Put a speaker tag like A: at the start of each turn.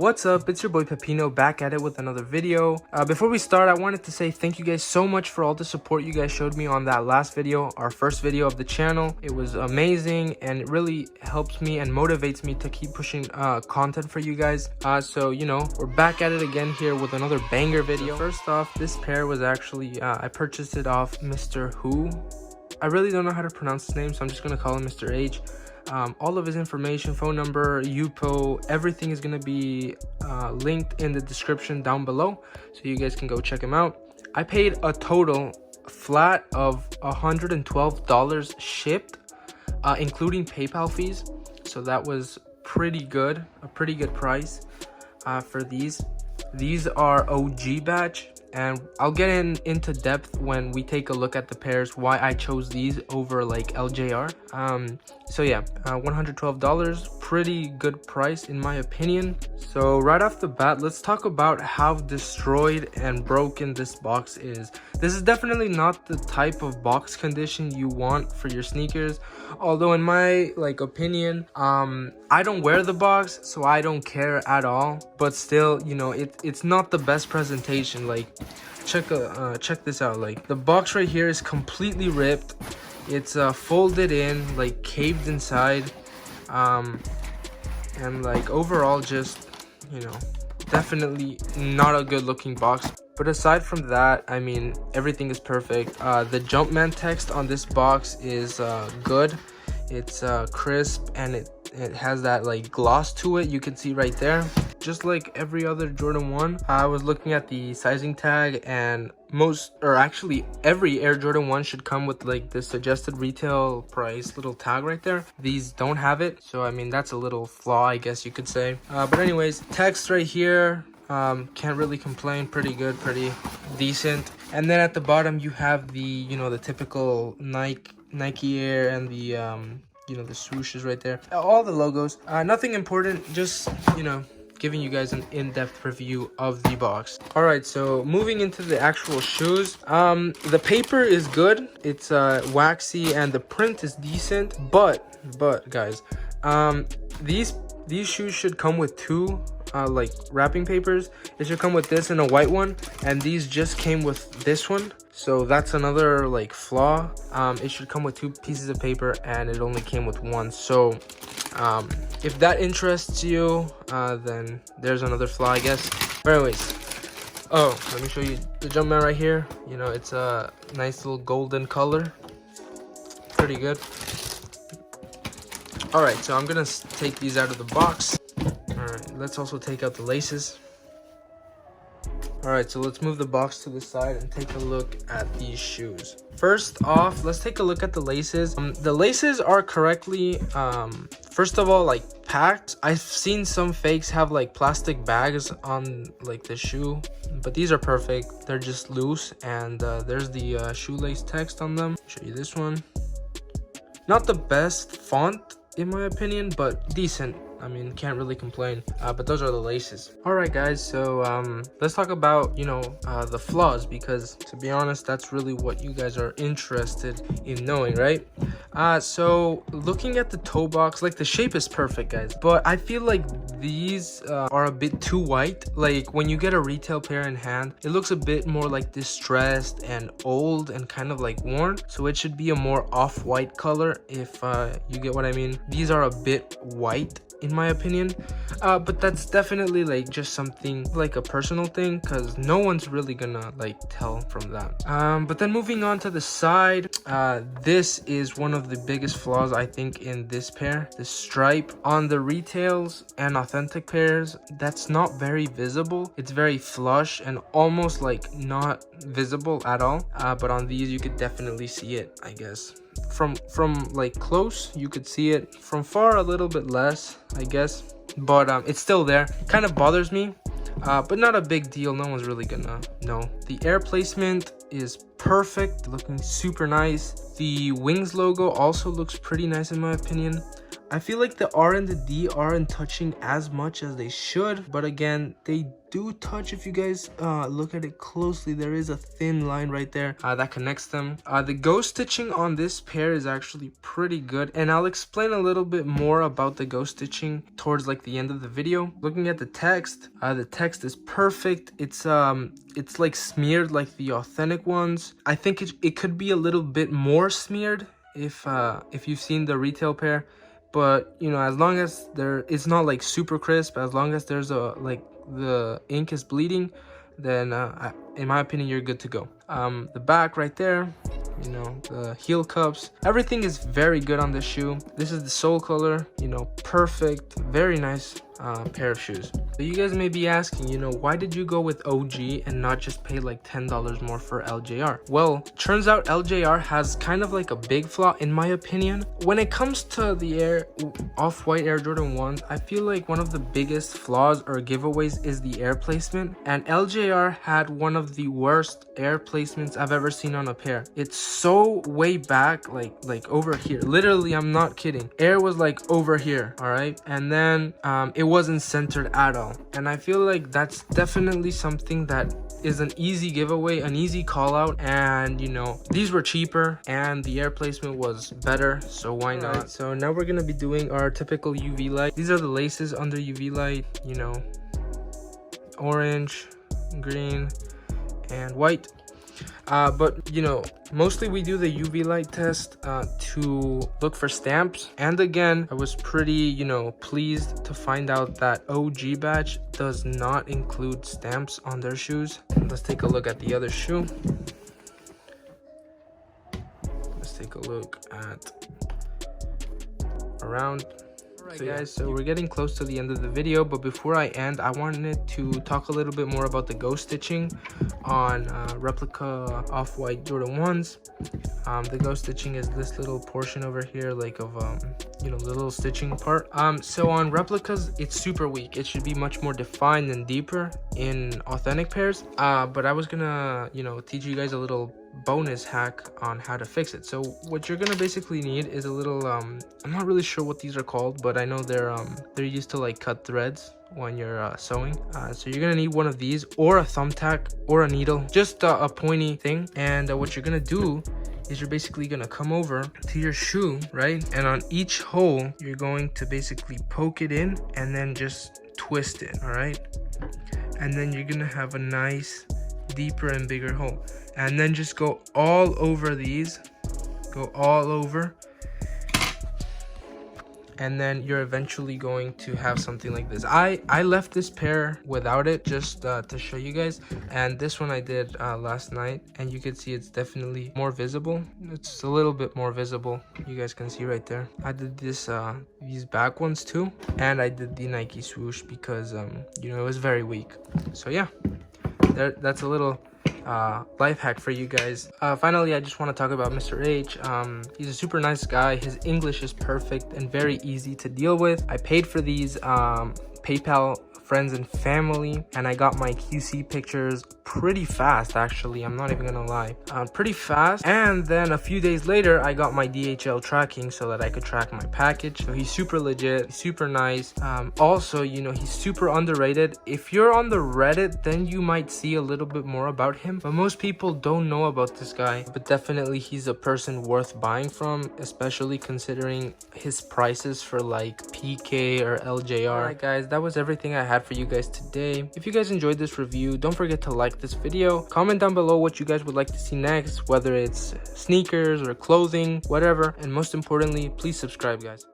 A: What's up? It's your boy Pepino back at it with another video. Before we start, I wanted to say thank you guys so much for all the support you guys showed me on that last video, our first video of the channel. It was amazing and it really helps me and motivates me to keep pushing content for you guys. So you know, we're back at it again here with another banger video. First off, this pair was actually I purchased it off Mr. Who. I really don't know how to pronounce his name, so I'm just gonna call him Mr. H. All of his information, phone number, UPO, everything is going to be linked in the description down below, so you guys can go check him out. I paid a total flat of $112 shipped, including PayPal fees, so that was pretty good, a pretty good price for these. These are OG batch, and I'll get into depth when we take a look at the pairs, why I chose these over like LJR. So yeah, $112, pretty good price in my opinion. So right off the bat, let's talk about how destroyed and broken this box is. This is definitely not the type of box condition you want for your sneakers, although in my opinion, I don't wear the box, so I don't care at all. But still, you know, it's not the best presentation. Like, check this out. Like, the box right here is completely ripped. It's folded in, like caved inside, and like overall, just, you know, definitely not a good looking box. But aside from that, I mean, everything is perfect. The Jumpman text on this box is good. It's crisp, and it has that like gloss to it. You can see right there, just like every other Jordan 1. I was looking at the sizing tag, and actually every Air Jordan 1 should come with like the suggested retail price little tag right there. These don't have it, so I mean, that's a little flaw, I guess you could say. But anyways, text right here, can't really complain. Pretty good, pretty decent. And then at the bottom you have the, you know, the typical Nike Air and the you know, the swooshes right there, all the logos. Nothing important, just, you know, giving you guys an in-depth review of the box. All right, so moving into the actual shoes, the paper is good. It's waxy and the print is decent, but guys, these shoes should come with two like wrapping papers. It should come with this and a white one, and these just came with this one, so that's another like flaw. It should come with two pieces of paper and it only came with one. So if that interests you, then there's another flaw, I guess. But anyways, oh, let me show you the Jumpman right here. You know, it's a nice little golden color, pretty good. All right, so I'm gonna take these out of the box. All right, let's also take out the laces. All right, so let's move the box to the side and take a look at these shoes. First off, let's take a look at the laces. The laces are correctly, first of all, like packed. I've seen some fakes have like plastic bags on like the shoe, but these are perfect. They're just loose, and there's the shoelace text on them. Show you this one. Not the best font in my opinion, but decent. I mean, can't really complain. But those are the laces. All right, guys, so let's talk about, you know, the flaws, because to be honest, that's really what you guys are interested in knowing, right? So looking at the toe box, like the shape is perfect, guys, but I feel like these are a bit too white. Like when you get a retail pair in hand, it looks a bit more like distressed and old and kind of like worn, so it should be a more off-white color, if you get what I mean. These are a bit white in my opinion, but that's definitely like just something like a personal thing, because no one's really gonna like tell from that. But then moving on to the side, this is one of the biggest flaws I think in this pair. The stripe on the retails and authentic pairs, that's not very visible. It's very flush and almost like not visible at all, but on these you could definitely see it, I guess. From like close you could see it, from far a little bit less, I guess, but it's still there. Kind of bothers me, but not a big deal. No one's really gonna know. The air placement is perfect, looking super nice. The wings logo also looks pretty nice in my opinion. I feel like the R and the D aren't touching as much as they should, but again, they do touch. If you guys look at it closely, there is a thin line right there that connects them. The ghost stitching on this pair is actually pretty good, and I'll explain a little bit more about the ghost stitching towards like the end of the video. Looking at the text is perfect. It's like smeared like the authentic ones. I think it could be a little bit more smeared if you've seen the retail pair, but you know, as long as it's not like super crisp, as long as there's the ink is bleeding, then in my opinion, you're good to go. The back right there, you know, the heel cups, everything is very good on this shoe. This is the sole color, you know, perfect, very nice pair of shoes. So you guys may be asking, you know, why did you go with OG and not just pay like $10 more for LJR? Well, turns out LJR has kind of like a big flaw in my opinion. When it comes to the Off-White Air Jordan 1s, I feel like one of the biggest flaws or giveaways is the air placement, and LJR had one of the worst air placements I've ever seen on a pair. It's so way back, like over here. Literally, I'm not kidding. Air was like over here, all right? And then it wasn't centered at all. And I feel like that's definitely something that is an easy giveaway, an easy call out. And you know, these were cheaper and the air placement was better, so why not? Right, so now we're gonna be doing our typical UV light. These are the laces under UV light, you know, orange, green, and white. But you know, mostly we do the UV light test to look for stamps. And again, I was pretty, you know, pleased to find out that OG batch does not include stamps on their shoes. Let's take a look at the other shoe. Let's take a look at around. So guys, so we're getting close to the end of the video, but before I end, I wanted to talk a little bit more about the ghost stitching on replica Off-White Jordan 1s. The ghost stitching is this little portion over here, like of you know, the little stitching part. So on replicas, it's super weak. It should be much more defined and deeper in authentic pairs. But I was gonna, you know, teach you guys a little bonus hack on how to fix it. So what you're gonna basically need is a little I'm not really sure what these are called, but I know they're used to like cut threads when you're sewing. So you're gonna need one of these, or a thumbtack, or a needle, just a pointy thing. And what you're gonna do is you're basically gonna come over to your shoe, right? And on each hole, you're going to basically poke it in and then just twist it, all right? And then you're gonna have a nice deeper and bigger hole. And then just go all over these, go all over, and then you're eventually going to have something like this. I left this pair without it just to show you guys, and this one I did last night, and you can see it's definitely more visible. It's a little bit more visible, you guys can see right there. I did this these back ones too, and I did the Nike swoosh because you know, it was very weak. So yeah, that's a little life hack for you guys. Finally, I just want to talk about Mr. H. He's a super nice guy. His English is perfect and very easy to deal with. I paid for these PayPal friends and family, and I got my QC pictures pretty fast, actually. I'm not even gonna lie, pretty fast. And then a few days later, I got my DHL tracking so that I could track my package. So he's super legit, super nice. Also, you know, he's super underrated. If you're on the Reddit, then you might see a little bit more about him, but most people don't know about this guy. But definitely he's a person worth buying from, especially considering his prices for like PK or LJR. Alright guys, that was everything I had for you guys today. If you guys enjoyed this review, don't forget to like this video. Comment down below what you guys would like to see next, whether it's sneakers or clothing, whatever. And most importantly, please subscribe, guys.